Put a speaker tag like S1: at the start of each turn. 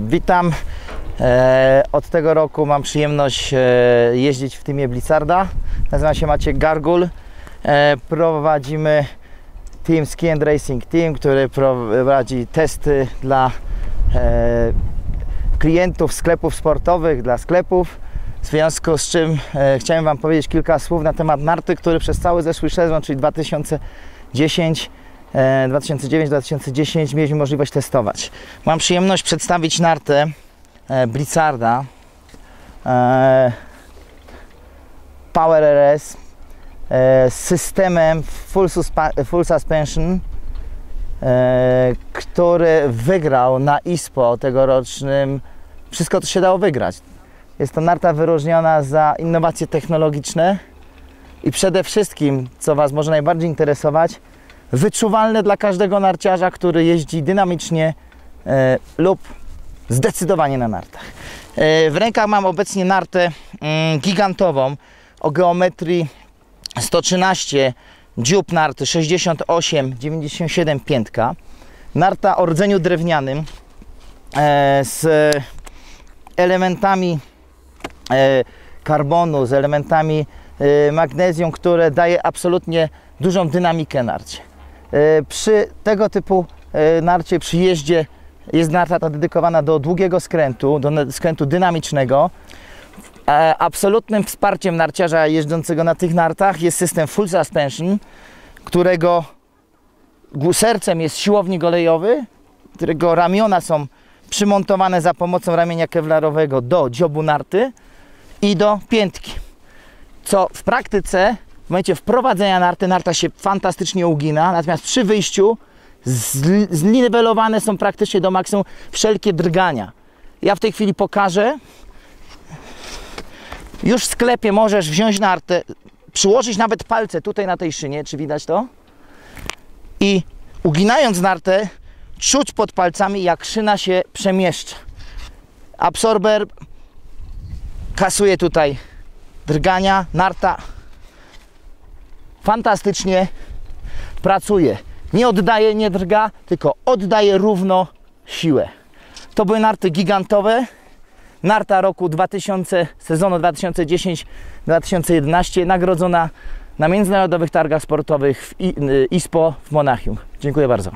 S1: Witam. Od tego roku mam przyjemność jeździć w teamie Blizzarda. Nazywam się Maciek Gargul. Prowadzimy Team Ski and Racing Team, który prowadzi testy dla klientów sklepów sportowych, dla sklepów. W związku z czym chciałem Wam powiedzieć kilka słów na temat narty, który przez cały zeszły sezon, czyli 2009-2010 mieliśmy możliwość testować. Mam przyjemność przedstawić nartę Blizzarda Power RS z systemem Full Suspension, który wygrał na ISPO tegorocznym. Wszystko to się dało wygrać. Jest to narta wyróżniona za innowacje technologiczne i przede wszystkim, co Was może najbardziej interesować, wyczuwalne dla każdego narciarza, który jeździ dynamicznie lub zdecydowanie na nartach. W rękach mam obecnie nartę gigantową o geometrii 113, dziób narty 68-97 piętka. Narta o rdzeniu drewnianym z elementami karbonu, z elementami magnezjum, które daje absolutnie dużą dynamikę narcie. Przy tego typu narcie, przy jeździe, jest narta ta dedykowana do długiego skrętu, do skrętu dynamicznego. Absolutnym wsparciem narciarza jeżdżącego na tych nartach jest system Full Suspension, którego sercem jest siłownik olejowy, którego ramiona są przymontowane za pomocą ramienia kewlarowego do dziobu narty i do piętki. Co w praktyce, w momencie wprowadzenia narty, narta się fantastycznie ugina, natomiast przy wyjściu zniwelowane są praktycznie do maksimum wszelkie drgania. Ja w tej chwili pokażę. Już w sklepie możesz wziąć nartę, przyłożyć nawet palce tutaj na tej szynie, czy widać to? I uginając nartę, czuć pod palcami, jak szyna się przemieszcza. Absorber kasuje tutaj drgania, narta fantastycznie pracuje. Nie oddaje, nie drga, tylko oddaje równo siłę. To były narty gigantowe. Narta roku 2000, sezonu 2010-2011, nagrodzona na międzynarodowych targach sportowych w ISPO w Monachium. Dziękuję bardzo.